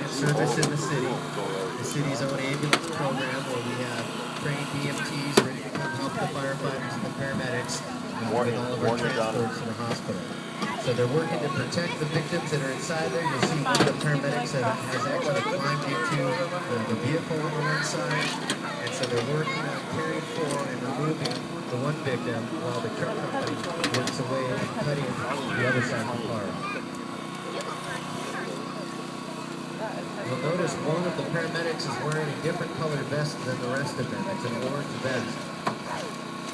ambulance service in the city's own ambulance program, where we have trained EMTs ready to come help the firefighters and the paramedics with all of our transports to the hospital. So they're working to protect the victims that are inside there. You'll see one of the paramedics has actually climbed into the vehicle on the one side. And so they're working on caring for and removing the one victim while the truck company works away and cutting the other side of the car. You'll notice one of the paramedics is wearing a different colored vest than the rest of them. It's an orange vest.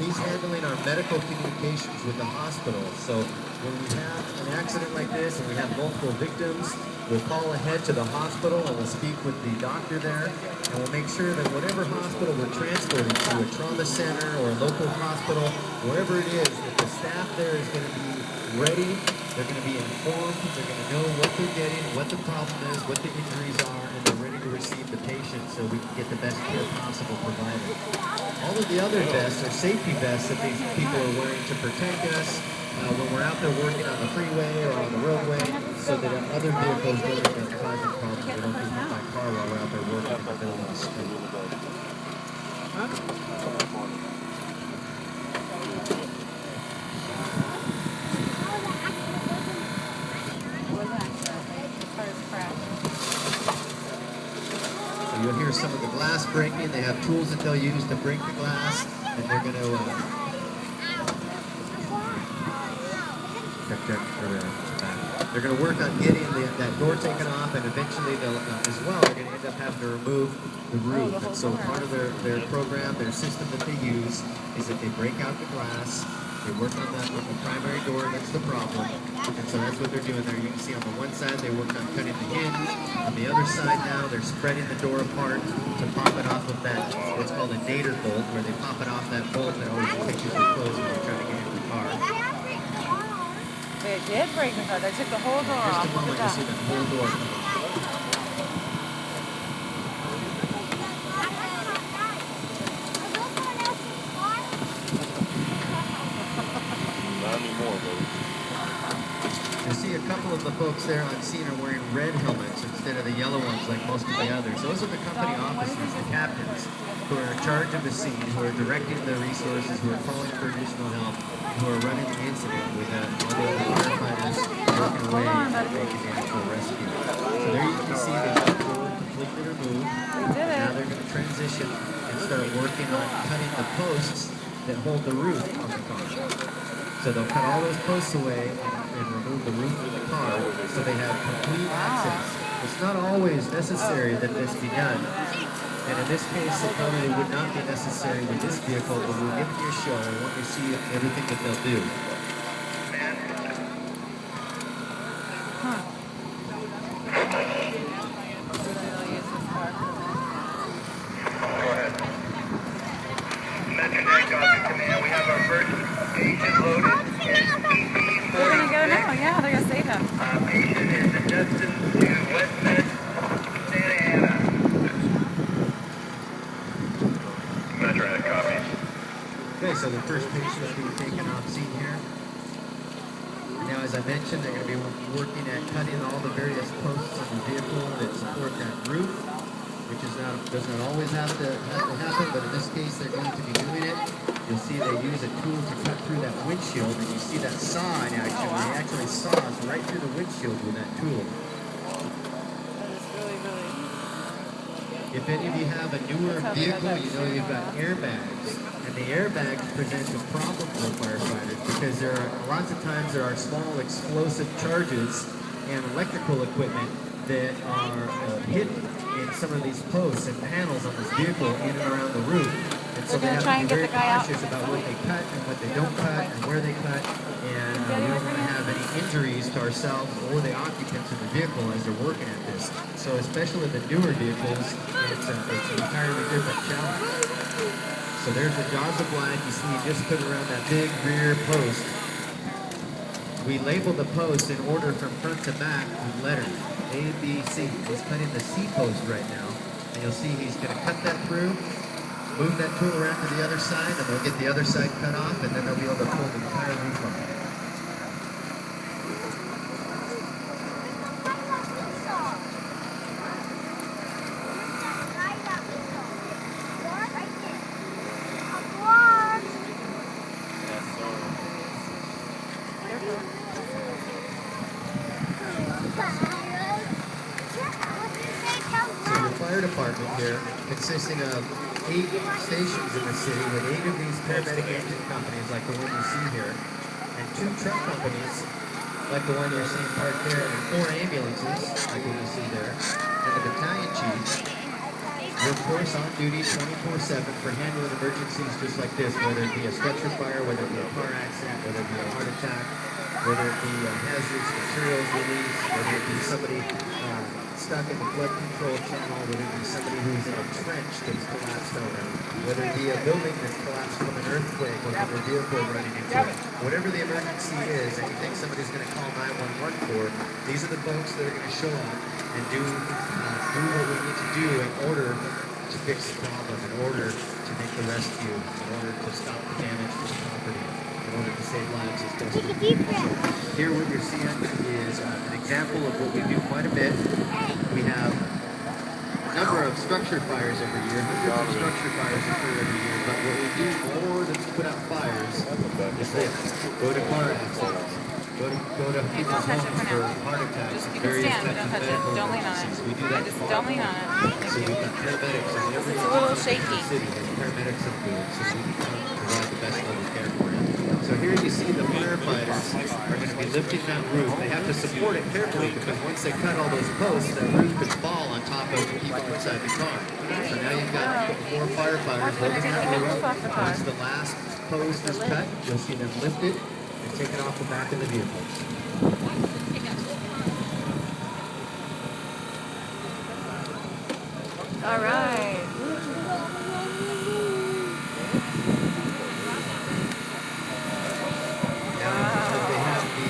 He's handling our medical communications with the hospital. So when we have an accident like this and we have multiple victims, we'll call ahead to the hospital and we'll speak with the doctor there, and we'll make sure that whatever hospital we're transporting to, a trauma center or a local hospital, wherever it is, that the staff there is going to be ready, they're going to be informed, they're going to know what they're getting, what the problem is, what the injuries are, and they're ready to receive the patient so we can get the best care possible provided. All of the other vests are safety vests that these people are wearing to protect us when we're out there working on the freeway or on the roadway, so that other vehicles don't end up causing problems. We don't get hit by a car while we're out there working in the middle of the street. So you'll hear some of the glass breaking. They have tools that they'll use to break the glass, and they're going to they're going to work on getting that door taken off, and eventually they'll, as well, they're going to end up having to remove the roof. And so part of their program, their system that they use, is that they break out the glass, they work on the primary door, that's the problem. And so that's what they're doing there. You can see on the one side they work on cutting the hinge. On the other side now, they're spreading the door apart to pop it off of that, what's called a nader bolt, where they pop it off that bolt that always catches your clothes when you're trying to get into the car. They did break the car. They took the whole door off. Just a moment, you see the whole door come off. Not anymore, though. You see a couple of the folks there on scene are wearing red helmets instead of the yellow ones like most of the others. Those are the company officers, the captains, who are in charge of the scene, who are directing the resources, who are calling for additional help, who are running the incident with all the other firefighters working away and making the actual rescue. So there you can see they got the door completely removed. Now they're going to transition and start working on cutting the posts that hold the roof on the car. So they'll cut all those posts away and remove the roof of the car so they have complete access. It's not always necessary that this be done. And in this case, it probably would not be necessary with this vehicle, but we'll give you a show. I want you to see everything that they'll do. Go ahead. Metro Dodger Command, we have our first patient loaded. They're going to go now. Yeah, they're going to save him. Patient is adjusted to West Med, Santa Ana. Metro copies. Okay, so the first patient is being taken off scene here. And now, as I mentioned, they're going to be working at cutting all the various posts of the vehicle that support that roof, which does not always have to happen, but in this case, they're going to be doing it. You'll see they use a tool to cut through that windshield, and you see that saw in action. They actually saws right through the windshield with that tool. That is really, really... If any of you have a newer vehicle, you know you've got airbags. And the airbags present a problem for firefighters because lots of times there are small explosive charges and electrical equipment that are hidden in some of these posts and panels on this vehicle in and around the roof. And so they have to be very cautious about what they cut and what they don't cut and where they cut. And we don't want to have any injuries to ourselves or the occupants of the vehicle as they're working at this. So especially the newer vehicles, it's an entirely different challenge. So there's the jaws of life. You see he just put around that big rear post. We label the post in order from front to back with letters A, B, C. He's cutting the C post right now. And you'll see he's going to cut that through, move that tool around to the other side, and they'll get the other side cut off, and then they'll be able to pull the entire roof off. department here, consisting of 8 stations in the city with 8 of these paramedic engine companies like the one you see here, and 2 truck companies like the one you're seeing parked there, and 4 ambulances like what you see there, and the battalion chief. We're of course on duty 24/7 for handling emergencies just like this, whether it be a structure fire, whether it be a car accident, whether it be a heart attack, whether it be a hazardous materials release, whether it be somebody stuck in the flood control channel, whether it be somebody who's in a trench that's collapsed over, whether it be a building that's collapsed from an earthquake or from a vehicle running into it. Whatever the emergency is that you think somebody's going to call 911 for, these are the folks that are going to show up and do what we need to do in order to fix the problem, in order to make the rescue, in order to stop the damage to the property, in order to save lives as best we can. So here what you're seeing is an example of what we do quite a bit. We have a number of structure fires every year, hundreds of structure fires occur every year, but what we do more than to put out fires is this: go to car accidents, go to people's homes for heart attacks, You can various stand, but types don't of touch it. medical Don't lean on emergencies. it. We do that Just far don't lean more. on it. So we've got paramedics in every It's a little city shaky. has paramedics in the so we can provide the best level of care for you. So here you see the firefighters are going to be lifting that roof. They have to support it carefully because once they cut all those posts, that roof could fall on top of the people inside the car. So now you've got 4 firefighters holding that roof. Once the last post is cut, you'll see them lift it and take it off the back of the vehicle. All right. Now, because they have the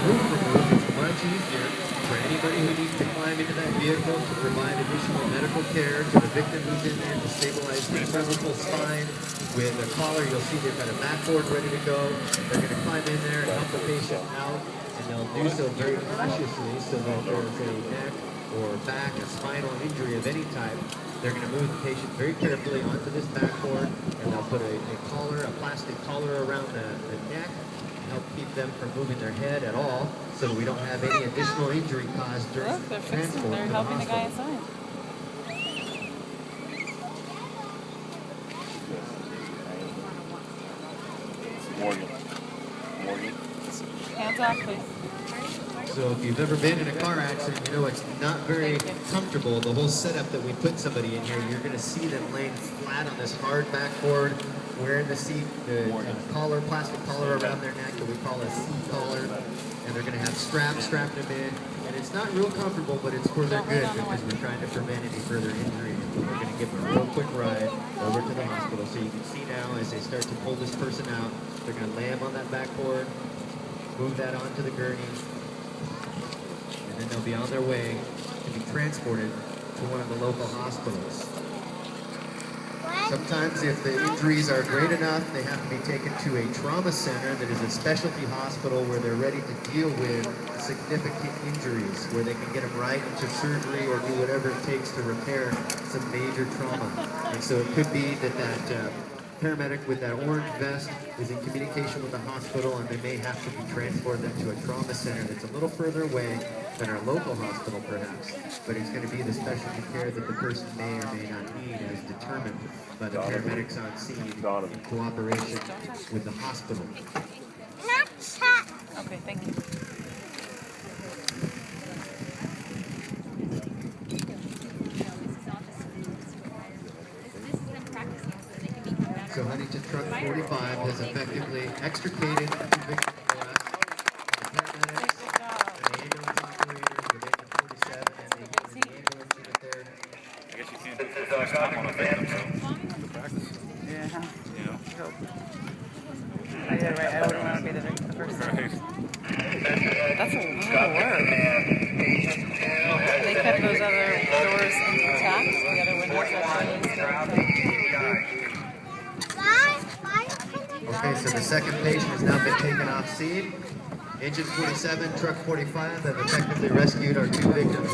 roof removed, it's much easier for anybody who needs to climb into that vehicle to provide additional medical care to the victim who's in there, to stabilize the cervical spine. With a collar, you'll see they've got a backboard ready to go. They're going to climb in there and help the patient out, and they'll do so very cautiously so that if there's a neck or back, a spinal injury of any type, they're going to move the patient very carefully onto this backboard, and they'll put a collar, a plastic collar around the neck, help keep them from moving their head at all, so that we don't have any additional injury caused during Look, they're fixing. transport They're to the helping the guy hospital. inside. Morgan. Hands off, please. So if you've ever been in a car accident, you know it's not very comfortable. The whole setup that we put somebody in here, you're going to see them laying flat on this hard backboard, wearing the seat, the collar, plastic collar around their neck that we call a seat collar, and they're going to have straps strapped them in. And it's not real comfortable, but it's for their good because we're trying to prevent any further injuries. But we're going to give them a real quick ride over to the hospital. So you can see now as they start to pull this person out, they're going to lay them on that backboard, move that onto the gurney, and then they'll be on their way to be transported to one of the local hospitals. Sometimes if the injuries are great enough, they have to be taken to a trauma center that is a specialty hospital where they're ready to deal with significant injuries, where they can get them right into surgery or do whatever it takes to repair some major trauma. And so it could be that paramedic with that orange vest is in communication with the hospital, and they may have to be transported them to a trauma center that's a little further away than our local hospital perhaps, but it's going to be the specialty care that the person may or may not need as determined by the paramedics on scene in cooperation with the hospital. Okay, thank you. So Huntington Truck 45 has effectively extricated the victim for us. The paramedics and the ambulance operators with Engine 47 and the ambulance unit there. I guess you can't do it for the first time on a victim, so. Yeah. You know? I did right. I wouldn't want to be the victim the first time. Right. That's a lot of work. They kept those other doors intact. The other windows are still. Okay, so the second patient has now been taken off scene. Engine 47, Truck 45 have effectively rescued our 2 victims.